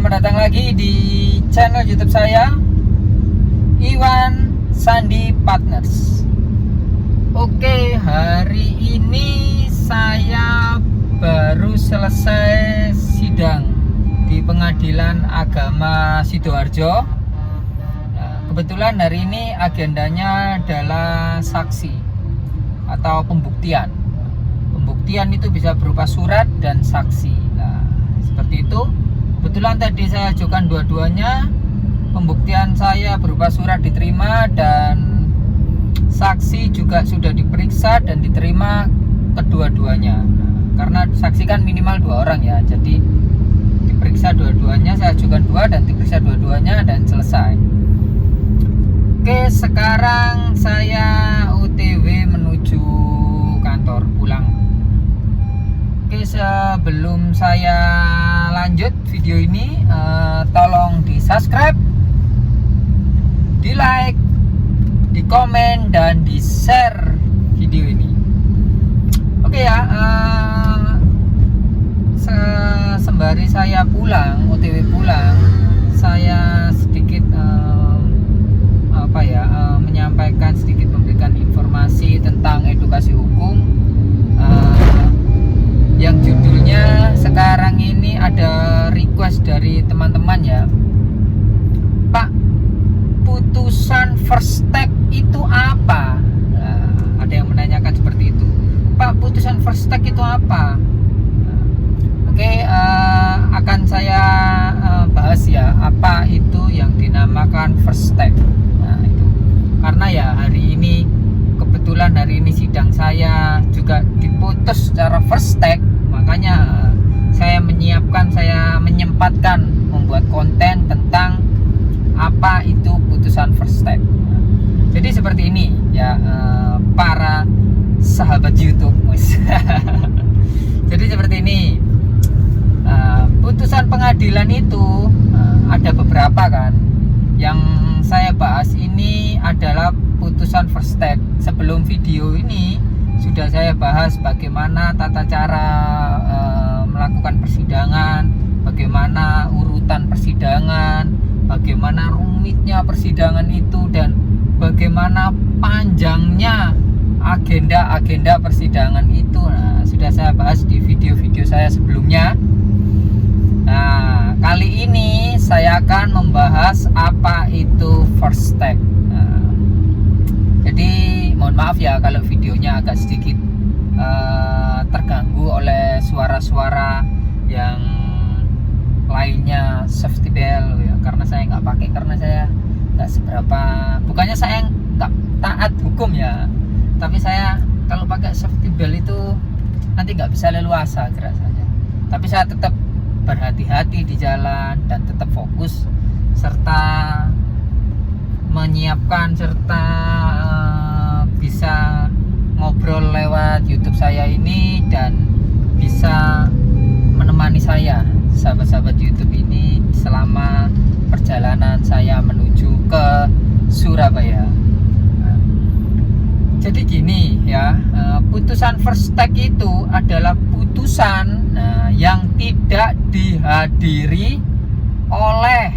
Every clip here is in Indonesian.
Selamat datang lagi di channel YouTube saya, Iwan Sandi Partners. Oke, hari ini saya baru selesai sidang di Pengadilan Agama Sidoarjo. Kebetulan hari ini agendanya adalah saksi atau pembuktian. Pembuktian itu bisa berupa surat dan saksi. Nah, seperti itu. Kebetulan tadi saya ajukan dua-duanya. Pembuktian saya berupa surat diterima dan saksi juga sudah diperiksa dan diterima kedua-duanya. Karena saksi kan minimal 2 orang ya, jadi diperiksa dua-duanya. Saya ajukan 2 dan diperiksa dua-duanya dan selesai. Oke, sekarang saya OTW menuju kantor pulang. Oke, sebelum saya lanjut video ini, tolong di subscribe, di like, di komen, dan di share video ini. Oke ya, sembari saya pulang, OTW pulang, saya sedikit menyampaikan sedikit, memberikan informasi tentang edukasi hukum. Yang judulnya sekarang ini ada request dari teman-teman ya, Pak, putusan first step itu apa? Nah, ada yang menanyakan seperti itu, Pak, putusan first step itu apa? Oke, akan saya bahas ya, apa itu yang dinamakan first step. Nah, itu karena ya hari ini kebetulan hari ini sidang saya juga diputus secara first step, makanya saya menyempatkan membuat konten tentang apa itu putusan first step. Jadi seperti ini ya, para sahabat YouTube. Jadi seperti ini, putusan pengadilan itu ada beberapa kan. Yang saya bahas ini adalah putusan first step. Sebelum video ini sudah saya bahas bagaimana tata cara melakukan persidangan, bagaimana urutan persidangan, bagaimana rumitnya persidangan itu, dan bagaimana panjangnya agenda-agenda persidangan itu. Nah, sudah saya bahas di video-video saya sebelumnya. Nah, kali ini saya akan membahas apa itu first step. Nah, jadi mohon maaf ya kalau videonya agak sedikit terganggu oleh suara-suara yang lainnya, safety belt ya, karena saya nggak pakai, karena saya nggak seberapa, bukannya saya nggak taat hukum ya, tapi saya kalau pakai safety belt itu nanti nggak bisa leluasa rasanya. Tapi saya tetap berhati-hati di jalan dan tetap fokus serta menyiapkan serta bisa ngobrol lewat YouTube saya ini dan bisa menemani saya, sahabat-sahabat YouTube ini, selama perjalanan saya menuju ke Surabaya. Jadi gini ya, putusan first step itu adalah putusan yang tidak dihadiri oleh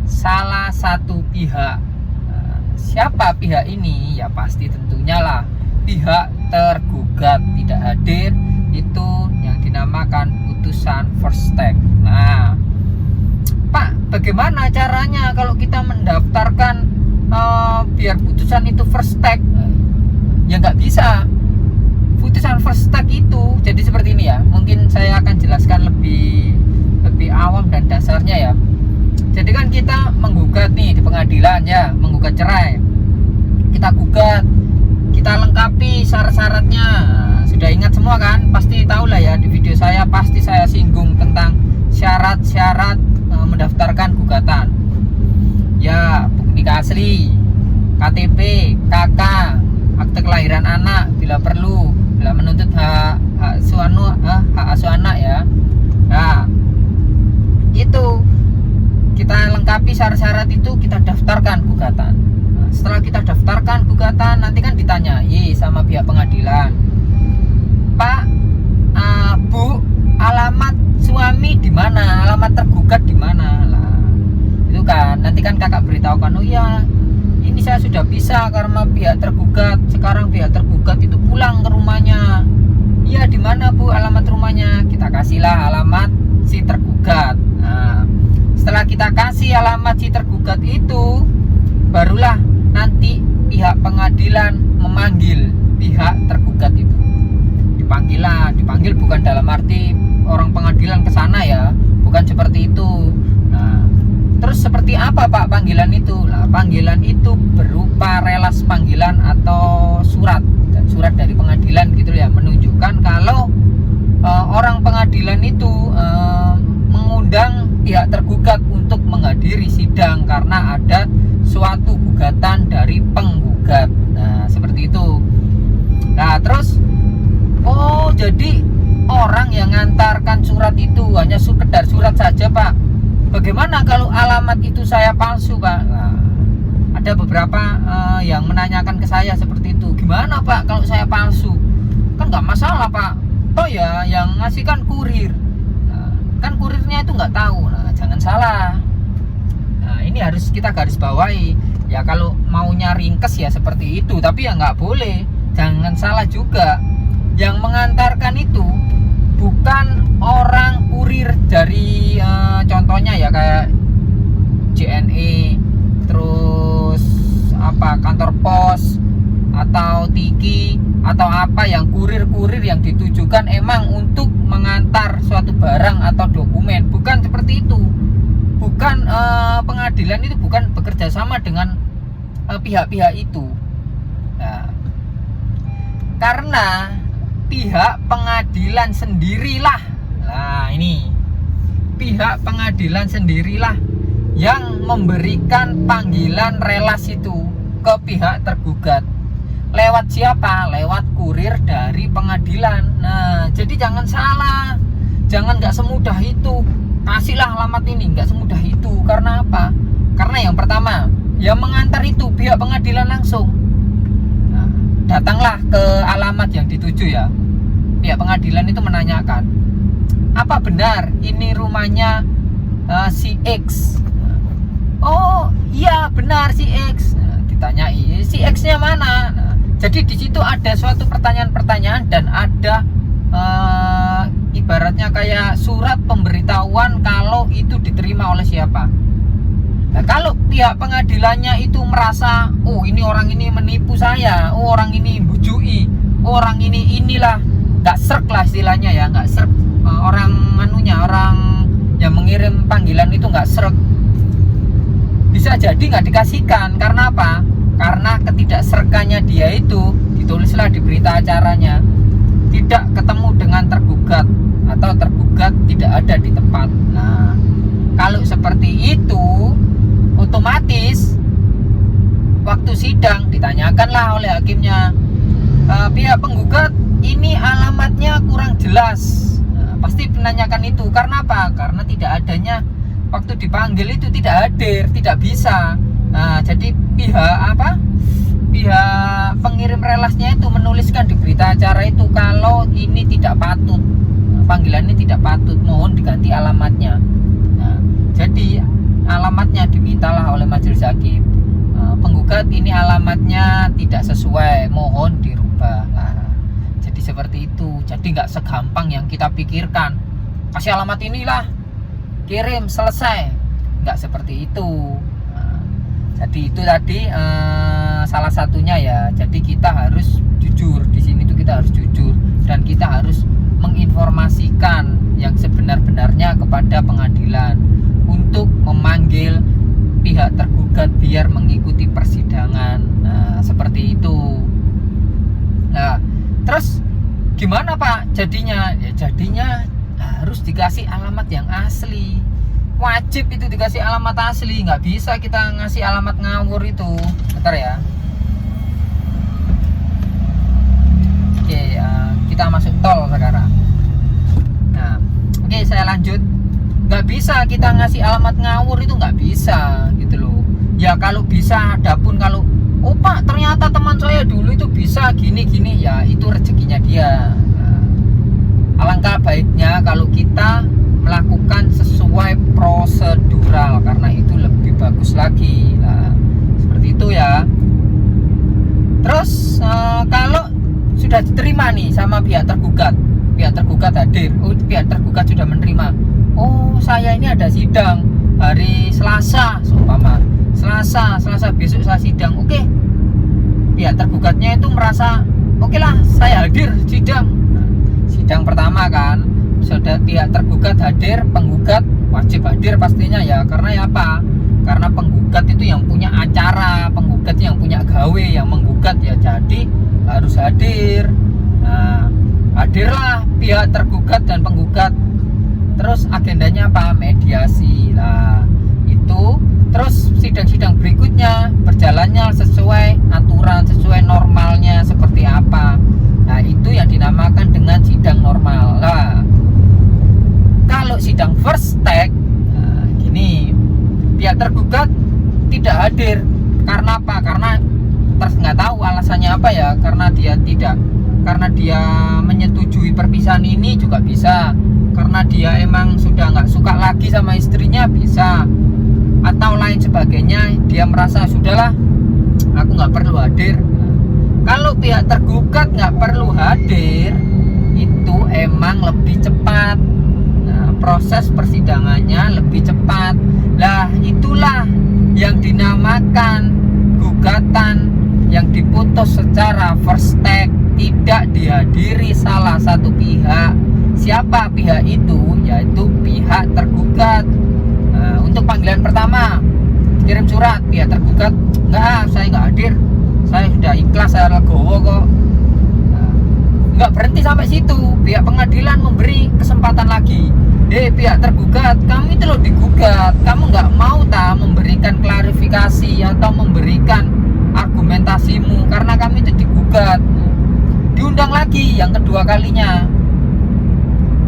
salah satu pihak. Siapa pihak ini? Ya pasti tentunya lah pihak tergugat tidak hadir, itu yang dinamakan putusan first step. Nah, Pak, bagaimana caranya kalau kita mendaftarkan biar putusan itu first step? Ya nggak bisa. Putusan first step itu jadi seperti ini ya. Mungkin saya akan jelaskan lebih awam dan dasarnya ya. Jadi kan kita menggugat nih di pengadilan ya, menggugat cerai. Kita gugat, kita lengkapi syarat-syaratnya. Sudah ingat semua kan? Pasti tahu lah ya, di video saya pasti saya singgung tentang syarat-syarat mendaftarkan gugatan. Ya, bukti nikah asli, KTP, KK, akte kelahiran anak bila perlu, bila menuntut hak asuh anak ya. Nah, itu kita lengkapi syarat-syarat itu, kita daftarkan gugatan. Nah, setelah kita daftarkan gugatan, nanti kan ditanyai sama pihak pengadilan, Pak, Bu, alamat suami di mana? Alamat tergugat di mana? apa? Karena pihak tergugat. Sekarang pihak tergugat itu pulang ke rumahnya. Iya, di mana Bu alamat rumahnya? Kita kasihlah alamat si tergugat. Nah, setelah kita kasih alamat si tergugat itu, barulah nanti pihak pengadilan memanggil pihak tergugat itu. Dipanggil bukan dalam arti orang pengadilan ke sana ya, bukan seperti itu. Nah, terus seperti apa Pak panggilan itu? Nah, panggilan itu berupa relas panggilan atau surat dari pengadilan gitu ya, menunjukkan kalau orang pengadilan itu mengundang pihak tergugat untuk menghadiri sidang karena ada suatu gugatan dari penggugat. Nah, seperti itu. Nah, terus jadi orang yang ngantarkan surat itu hanya sekedar surat saja Pak. Bagaimana kalau alamat itu saya palsu Pak? Nah, ada beberapa yang menanyakan ke saya seperti itu. Gimana Pak kalau saya palsu? Kan nggak masalah Pak. Oh ya, yang ngasih kan kurir. Nah, kan kurirnya itu nggak tahu. Nah, jangan salah. Nah, ini harus kita garis bawahi. Ya kalau maunya ringkes ya seperti itu. Tapi ya nggak boleh. Jangan salah juga. Yang mengantarkan itu bukan orang kurir dari contohnya ya kayak JNE, terus kantor pos atau Tiki atau apa, yang kurir-kurir yang ditujukan emang untuk mengantar suatu barang atau dokumen, bukan seperti itu. Bukan pengadilan itu bukan bekerja sama dengan pihak-pihak itu. Nah, karena pihak pengadilan sendirilah, nah ini pihak pengadilan sendirilah yang memberikan panggilan relas itu ke pihak tergugat. Lewat siapa? Lewat kurir dari pengadilan. Nah, jadi jangan salah, jangan nggak semudah itu. Kasihlah alamat ini, nggak semudah itu. Karena apa? Karena yang pertama, yang mengantar itu pihak pengadilan langsung. Nah, datanglah ke alamat yang dituju ya. Pihak pengadilan itu menanyakan, apa benar ini rumahnya si X? Oh iya benar si X. Nah, ditanyai si X-nya mana? Nah, jadi di situ ada suatu pertanyaan-pertanyaan dan ada ibaratnya kayak surat pemberitahuan kalau itu diterima oleh siapa. Nah, kalau pihak pengadilannya itu merasa, oh ini orang ini menipu saya, oh orang ini bujui, oh orang inilah, nggak serk lah istilahnya ya, nggak serk, orang yang mengirim panggilan itu nggak serk, bisa jadi nggak dikasihkan. Karena apa? Karena ketidakserkannya dia itu ditulislah di berita acaranya, tidak ketemu dengan tergugat atau tergugat tidak ada di tempat. Nah, kalau seperti itu otomatis waktu sidang ditanyakanlah oleh hakimnya, pihak penggugat ini alamatnya kurang jelas. Nah, pasti menanyakan itu. Karena apa? Karena tidak adanya waktu dipanggil itu tidak hadir, tidak bisa. Nah, jadi pihak pengirim relasnya itu menuliskan di berita acara itu kalau ini tidak patut, panggilan ini tidak patut, mohon diganti alamatnya. Nah, jadi alamatnya dimintalah oleh majelis hakim, penggugat ini alamatnya tidak sesuai, mohon dirubah. Nah, jadi seperti itu. Jadi nggak segampang yang kita pikirkan, kasih alamat inilah, kirim, selesai. Nggak seperti itu. Nah, jadi itu tadi salah satunya ya. Jadi kita harus jujur di sini tuh, kita harus jujur dan kita harus menginformasikan yang sebenar-benarnya kepada pengadilan untuk memanggil pihak tergugat biar mengikuti persidangan. Nah, seperti itu. Nah, terus gimana Pak jadinya? Ya jadinya harus dikasih alamat yang asli. Wajib itu dikasih alamat asli. Nggak bisa kita ngasih alamat ngawur itu. Bentar ya. Oke, kita masuk tol sekarang. Nah, oke, saya lanjut. Nggak bisa kita ngasih alamat ngawur itu, nggak bisa gitu loh. Ya kalau bisa, adapun kalau Pak ternyata teman saya dulu itu bisa gini-gini, ya itu rezekinya dia. Nah, alangkah baiknya kalau kita melakukan sesuai prosedural, karena itu lebih bagus lagi. Nah, seperti itu ya. Terus kalau sudah diterima nih sama pihak tergugat hadir, pihak tergugat sudah menerima, oh saya ini ada sidang hari Selasa, seumpama Selasa besok saya sidang, oke. Pihak tergugatnya itu merasa oke lah, saya hadir sidang. Sidang pertama kan, sudah pihak tergugat hadir, penggugat wajib hadir pastinya ya, karena ya apa? Karena penggugat itu yang punya acara, penggugat yang punya gawe, yang menggugat ya, jadi harus hadir. Nah, hadirlah pihak tergugat dan penggugat. Terus agendanya apa? Mediasi lah. Itu terus sidang-sidang berikutnya berjalannya sesuai aturan, sesuai normalnya seperti apa. Nah, itu yang dinamakan dengan sidang normal. Nah, kalau sidang first take, nah, gini, pihak tergugat tidak hadir karena apa? Karena nggak tahu alasannya apa ya, karena dia menyetujui perpisahan ini juga bisa, karena dia emang sudah nggak suka lagi sama istrinya bisa, atau lain sebagainya, dia merasa sudahlah aku nggak perlu hadir. Kalau pihak tergugat nggak perlu hadir, itu emang lebih cepat. Nah, proses persidangannya lebih cepat. Lah, itulah yang dinamakan gugatan yang diputus secara first take, tidak dihadiri salah satu pihak. Siapa pihak itu? Yaitu pihak tergugat. Nah, untuk panggilan pertama kirim surat, pihak tergugat saya nggak hadir, saya sudah ikhlas, saya legowo kok. Nah, nggak berhenti sampai situ, pihak pengadilan memberi kesempatan lagi. Pihak tergugat, kamu itu loh digugat, kamu nggak mau memberikan klarifikasi atau memberikan argumentasimu karena kamu itu digugat. Diundang lagi yang kedua kalinya,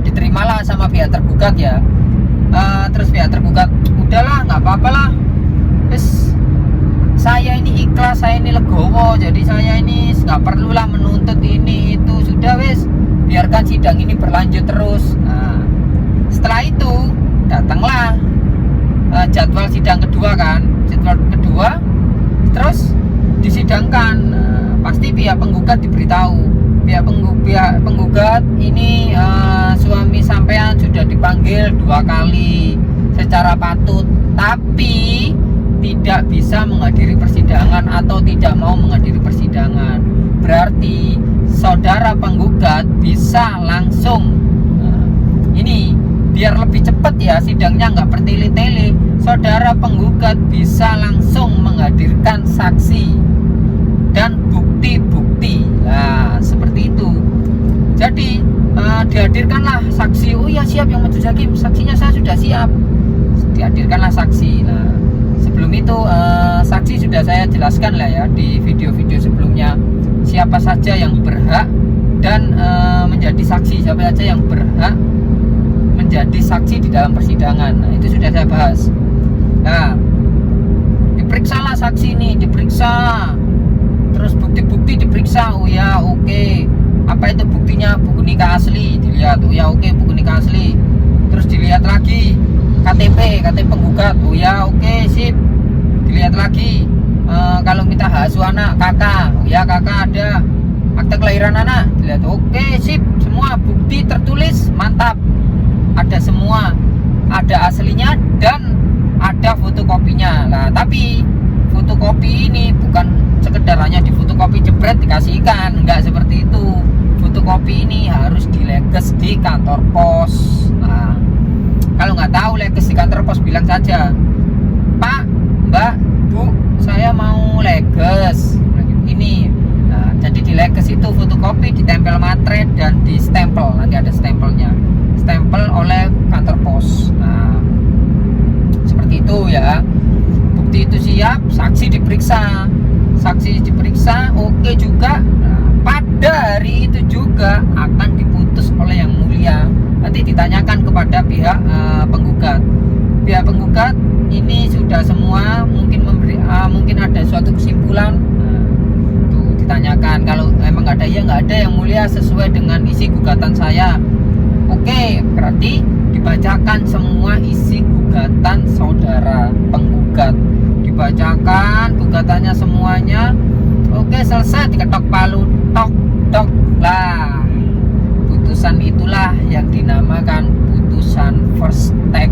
diterimalah sama pihak tergugat ya. Terus pihak tergugat, udahlah nggak apa-apa lah, terus saya ini ikhlas, saya ini legowo, jadi saya ini nggak perlulah menuntut ini itu, sudah wes biarkan sidang ini berlanjut terus. Nah, setelah itu datanglah jadwal sidang kedua kan, jadwal kedua terus disidangkan. Pasti pihak penggugat diberitahu, pihak penggugat ini suami sampean sudah dipanggil 2 kali secara patut, tapi tidak bisa menghadiri persidangan atau tidak mau menghadiri persidangan. Berarti saudara penggugat bisa langsung, ini biar lebih cepat ya sidangnya, nggak bertele-tele, saudara penggugat bisa langsung menghadirkan saksi dan bukti-bukti. Nah, seperti itu. Jadi dihadirkanlah saksi. Oh ya siap yang majelis hakim, saksinya saya sudah siap. Dihadirkanlah saksi. Nah, sebelum itu saksi sudah saya jelaskan lah ya di video-video sebelumnya, siapa saja yang berhak dan menjadi saksi, siapa saja yang berhak menjadi saksi di dalam persidangan. Nah, itu sudah saya bahas. Nah, diperiksalah saksi ini, diperiksa, terus bukti-bukti diperiksa. Oh ya oke. Apa itu buktinya? Buku nikah asli dilihat. Oh ya oke, buku nikah asli. Terus dilihat lagi KTP penggugat. Oh ya oke, sip. Dilihat lagi kalau minta hak asuh anak, kakak. Oh ya kakak ada. Akte kelahiran anak dilihat. Oke, sip. Semua bukti tertulis, mantap. Ada semua, ada aslinya dan ada fotokopinya. Nah, tapi fotokopi ini bukan sekedar hanya di fotokopi jebret dikasihkan, enggak seperti itu. Fotokopi ini harus dileges di kantor pos. Nah, kalau nggak tahu leges di kantor pos, bilang saja, Pak, Mbak, Bu, saya mau leges ini. Nah, jadi di leges itu fotokopi, ditempel matre dan di stempel, nanti ada stempelnya, stempel oleh kantor pos. Nah, seperti itu ya. Bukti itu siap, saksi diperiksa oke juga. Nah, pada hari itu juga akan diputus oleh yang mulia. Nanti ditanyakan kepada pihak penggugat. Pihak penggugat ini sudah semua mungkin ada suatu kesimpulan. Nah, tuh ditanyakan, kalau memang nggak ada ya nggak ada yang mulia, sesuai dengan isi gugatan saya. Oke, berarti dibacakan semua isi gugatan saudara penggugat, dibacakan gugatannya semuanya. Oke, selesai, diketok palu. putusan itulah yang dinamakan putusan first take.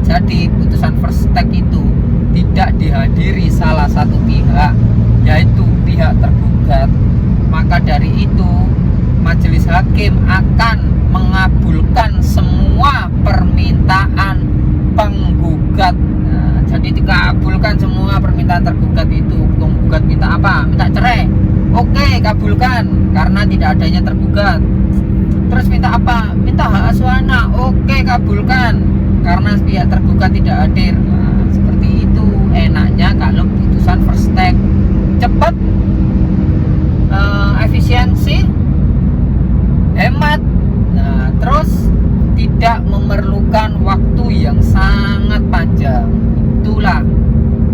Jadi putusan first take itu tidak dihadiri salah satu pihak, yaitu pihak tergugat. Maka dari itu majelis hakim akan mengabulkan semua permintaan penggugat. Nah, jadi dikabulkan semua permintaan tergugat itu. Penggugat minta apa? Minta cerai. Oke, kabulkan karena tidak adanya tergugat. Terus minta apa? Minta hak asuh anak. Oke, kabulkan karena pihak tergugat tidak hadir. Nah, seperti itu enaknya kalau putusan first take. Cepat, efisiensi, hemat, nah terus tidak memerlukan waktu yang sangat panjang. Itulah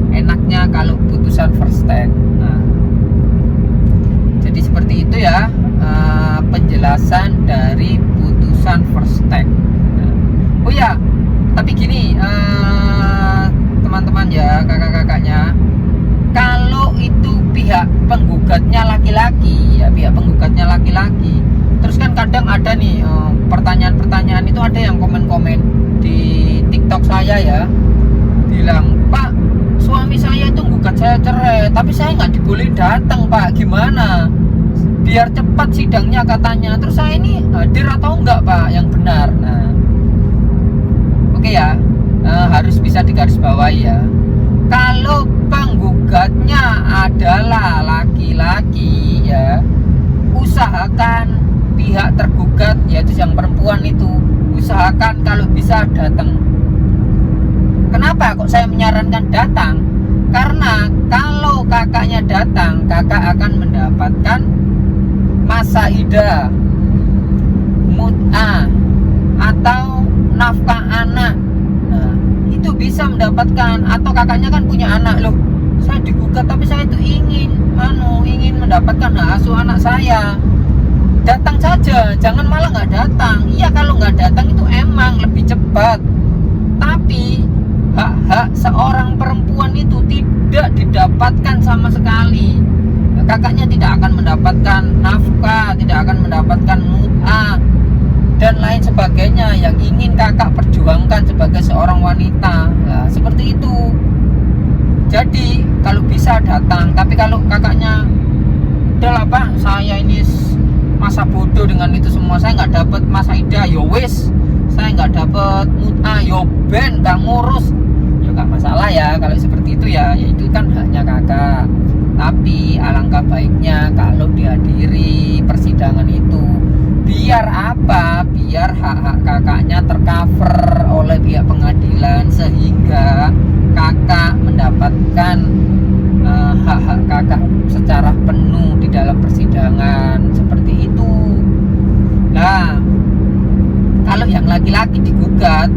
enaknya kalau putusan first take. Nah, jadi seperti itu ya penjelasan dari putusan first take. Nah, oh ya, tapi gini teman-teman ya, kakak-kakaknya, kalau itu pihak penggugatnya laki-laki, ya pihak penggugatnya laki-laki, terus kan kadang ada nih pertanyaan-pertanyaan itu, ada yang komen-komen di TikTok saya ya, bilang, Pak, suami saya itu gugat saya cerai, tapi saya nggak dibolehin datang, Pak, gimana? Biar cepat sidangnya katanya. Terus saya ini hadir atau enggak, Pak, yang benar? Nah, oke ya, harus bisa digarisbawahi ya. Kalau penggugatnya adalah laki-laki ya, usahakan pihak tergugat, yaitu yang perempuan itu, usahakan kalau bisa datang. Kenapa kok saya menyarankan datang? Karena kalau kakaknya datang, kakak akan mendapatkan masa idah, mut'ah, atau nafkah anak. Nah, itu bisa mendapatkan. Atau kakaknya kan punya anak, loh saya digugat tapi saya itu ingin mendapatkan hak asuh anak saya. Datang saja, jangan malah nggak datang. Iya, kalau nggak datang itu emang lebih cepat, tapi hak-hak seorang perempuan itu tidak didapatkan sama sekali. Kakaknya tidak akan mendapatkan nafkah, tidak akan mendapatkan mut'ah dan lain sebagainya yang ingin kakak perjuangkan sebagai seorang wanita. Nah, seperti itu. Jadi kalau bisa datang, tapi kalau kakaknya udahlah Pak, saya ini masa bodoh dengan itu semua, saya nggak dapat masa idah, yo wis, saya nggak dapat mut'ah, yo ben, nggak ngurus, ya nggak masalah ya. Kalau seperti itu ya itu kan haknya kakak. Tapi alangkah baiknya kalau dihadiri persidangan itu. Biar apa? Biar hak-hak kakaknya tercover oleh pihak pengadilan, sehingga kakak mendapatkan hak-hak kakak secara penuh di dalam persidangan. Seperti itu. Nah, kalau yang laki-laki digugat,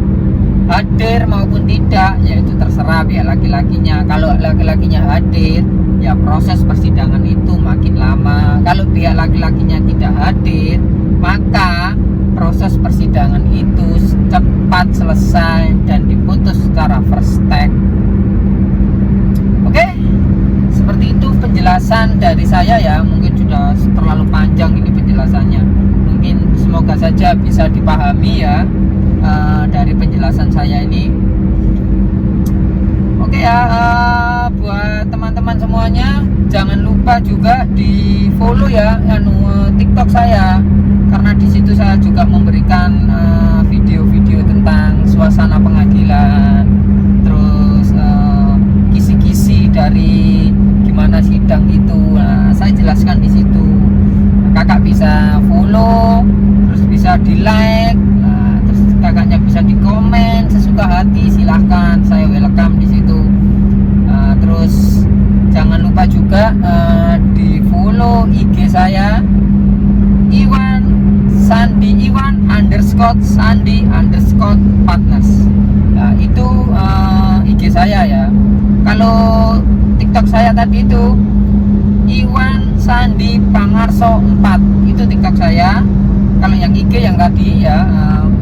hadir maupun tidak, ya itu terserah pihak laki-lakinya. Kalau laki-lakinya hadir, ya proses persidangan itu makin lama. Kalau pihak laki-lakinya tidak hadir, maka proses persidangan itu cepat selesai dan diputus secara first take. Oke, seperti itu penjelasan dari saya ya. Mungkin sudah terlalu panjang ini penjelasannya. Mungkin semoga saja bisa dipahami ya dari penjelasan saya ini. Oke ya, buat teman-teman semuanya, jangan lupa juga di follow ya TikTok saya, karena di situ saya juga memberikan video-video tentang suasana pengadilan, terus kisi-kisi dari gimana sidang itu. Nah, saya jelaskan di situ. Kakak bisa follow, terus bisa di like, terus kakaknya bisa di komen sesuka hati, silahkan, saya welcome di situ. Terus jangan lupa juga di follow IG saya, Iwan _Sandi_Partners. Nah, itu IG saya ya. Kalau TikTok saya tadi itu Iwan Sandi Pangarso 4, itu TikTok saya. Kalau yang IG yang tadi ya,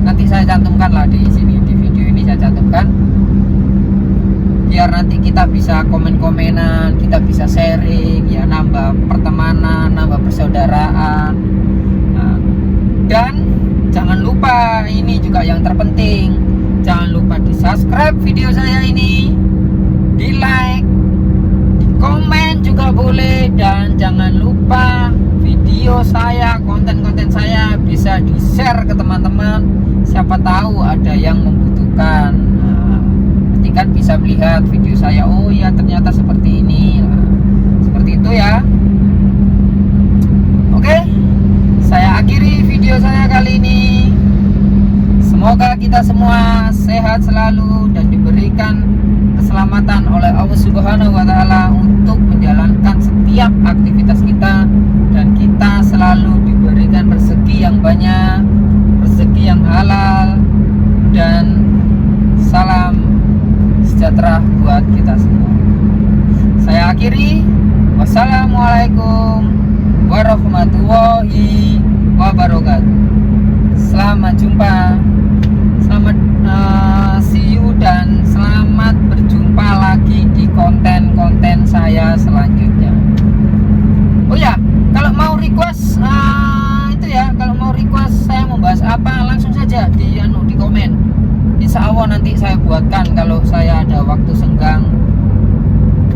nanti saya cantumkan lah di sini, di video ini saya cantumkan, biar nanti kita bisa komen-komenan, kita bisa sharing ya, nambah pertemanan, nambah persaudaraan. Nah, Dan jangan lupa, ini juga yang terpenting, jangan lupa di subscribe video saya ini, di like, di komen juga boleh, dan jangan lupa video saya, konten-konten saya bisa di share ke teman-teman, siapa tahu ada yang membutuhkan. Nanti kan bisa melihat video saya, oh ya ternyata seperti ini. Seperti itu ya. Oke, saya akhiri video saya kali ini. Semoga kita semua sehat selalu dan diberikan keselamatan oleh Allah Subhanahu wa Ta'ala untuk menjalankan setiap aktivitas kita, dan kita selalu diberikan rezeki yang banyak, rezeki yang halal, dan salam sejahtera buat kita semua. Saya akhiri. Wassalamualaikum warahmatullahi wabarakatuh. Selamat jumpa, selamat see you, dan selamat berjumpa lagi di konten-konten saya selanjutnya. Oh ya, kalau mau request itu ya, kalau mau request saya membahas apa, langsung saja di komen. Insya Allah nanti saya buatkan kalau saya ada waktu senggang,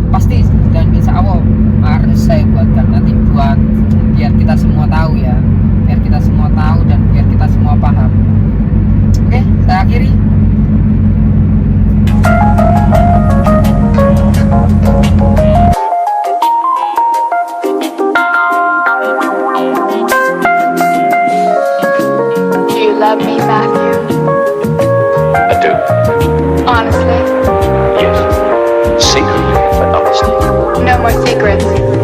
pasti, dan insya Allah harus saya buatkan nanti, buat biar kita semua tahu ya, biar kita semua tahu dan biar kita semua paham. Oke, saya akhiri. Do you love me, Matthew? I do. Honestly? Yes. Secretly, but honestly. No more secrets.